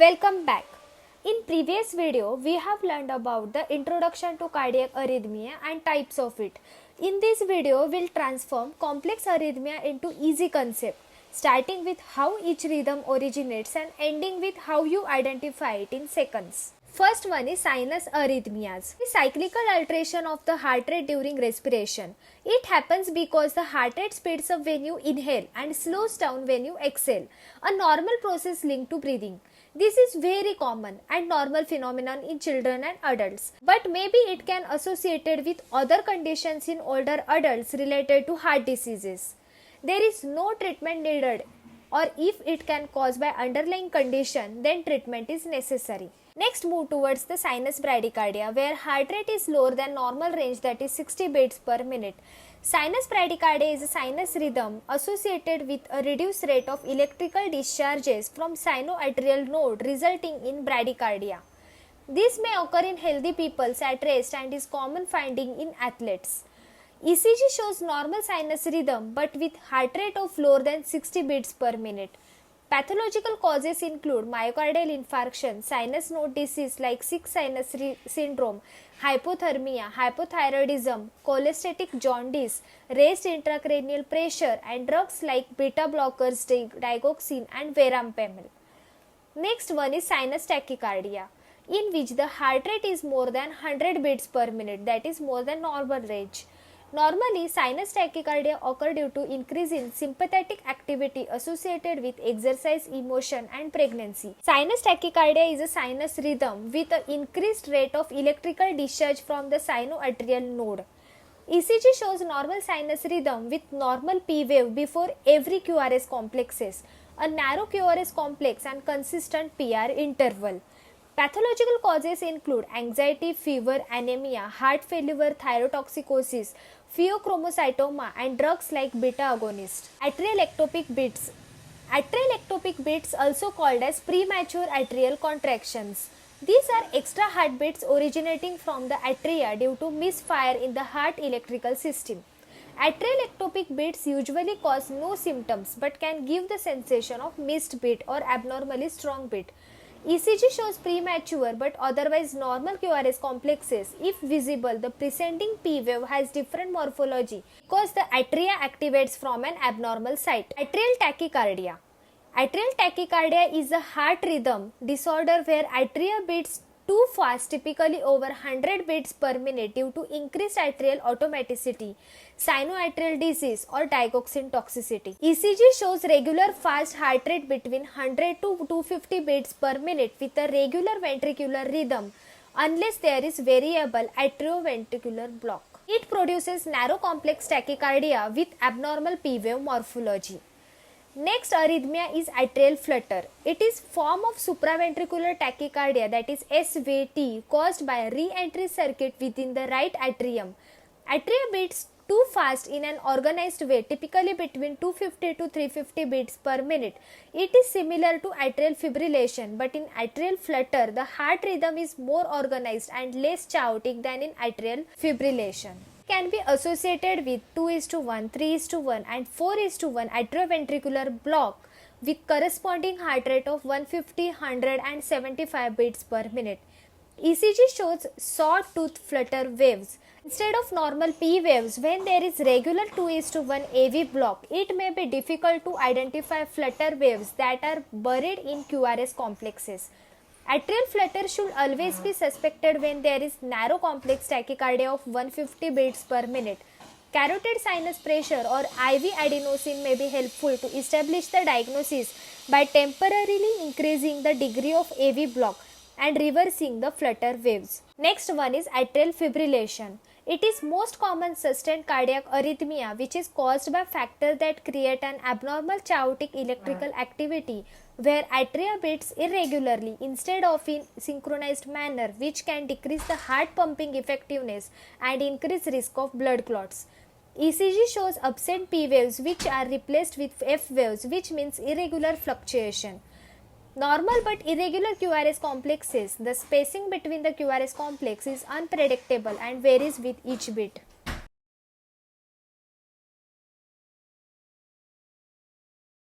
Welcome back. In previous video, we have learned about the introduction to cardiac arrhythmia and types of it. In this video, we'll transform complex arrhythmia into easy concept, starting with how each rhythm originates and ending with how you identify it in seconds. First one is sinus arrhythmias. The cyclical alteration of the heart rate during respiration. It happens because the heart rate speeds up when you inhale and slows down when you exhale, a normal process linked to breathing. This is very common and normal phenomenon in children and adults, but maybe it can associated with other conditions in older adults related to heart diseases. There is no treatment needed, or if it can cause by underlying condition, then treatment is necessary. Next, move towards the sinus bradycardia, where heart rate is lower than normal range, that is 60 beats per minute. Sinus bradycardia is a sinus rhythm associated with a reduced rate of electrical discharges from sinoatrial node, resulting in bradycardia. This may occur in healthy people at rest and is common finding in athletes. ECG shows normal sinus rhythm but with heart rate of lower than 60 beats per minute. Pathological causes include myocardial infarction, sinus node disease like sick sinus syndrome, hypothermia, hypothyroidism, cholestatic jaundice, raised intracranial pressure, and drugs like beta blockers, digoxin and verapamil. Next one is sinus tachycardia, in which the heart rate is more than 100 beats per minute, that is more than normal range. Normally, sinus tachycardia occur due to increase in sympathetic activity associated with exercise, emotion and pregnancy. Sinus tachycardia is a sinus rhythm with an increased rate of electrical discharge from the sinoatrial node. ECG shows normal sinus rhythm with normal P wave before every QRS complexes, a narrow QRS complex and consistent PR interval. Pathological causes include anxiety, fever, anemia, heart failure, thyrotoxicosis, pheochromocytoma and drugs like beta agonists. Atrial ectopic beats. Atrial ectopic beats, also called as premature atrial contractions. These are extra heartbeats originating from the atria due to misfire in the heart electrical system. Atrial ectopic beats usually cause no symptoms but can give the sensation of missed beat or abnormally strong beat. ECG shows premature but otherwise normal QRS complexes. If visible, the preceding P wave has different morphology because the atria activates from an abnormal site. Atrial tachycardia. Atrial tachycardia is a heart rhythm disorder where atria beats too fast, typically over 100 beats per minute due to increased atrial automaticity, sinoatrial disease or digoxin toxicity. ECG shows regular fast heart rate between 100 to 250 beats per minute with a regular ventricular rhythm unless there is variable atrioventricular block. It produces narrow complex tachycardia with abnormal P wave morphology. Next arrhythmia is atrial flutter. It is form of supraventricular tachycardia, that is SVT, caused by a re-entry circuit within the right atrium. Atria beats too fast in an organized way, typically between 250 to 350 beats per minute. It is similar to atrial fibrillation, but in atrial flutter, the heart rhythm is more organized and less chaotic than in atrial fibrillation. Can be associated with 2:1, 3:1 and 4:1 atrioventricular block with corresponding heart rate of 150, 100 and 75 beats per minute. ECG shows sawtooth flutter waves. Instead of normal P waves, when there is regular 2:1 AV block, it may be difficult to identify flutter waves that are buried in QRS complexes. Atrial flutter should always be suspected when there is narrow complex tachycardia of 150 beats per minute. Carotid sinus pressure or IV adenosine may be helpful to establish the diagnosis by temporarily increasing the degree of AV block and reversing the flutter waves. Next one is atrial fibrillation. It is most common sustained cardiac arrhythmia which is caused by factors that create an abnormal chaotic electrical activity where atria beats irregularly instead of in synchronized manner, which can decrease the heart pumping effectiveness and increase risk of blood clots. ECG shows absent P waves which are replaced with F waves, which means irregular fluctuation. Normal but irregular QRS complexes, the spacing between the QRS complex is unpredictable and varies with each bit.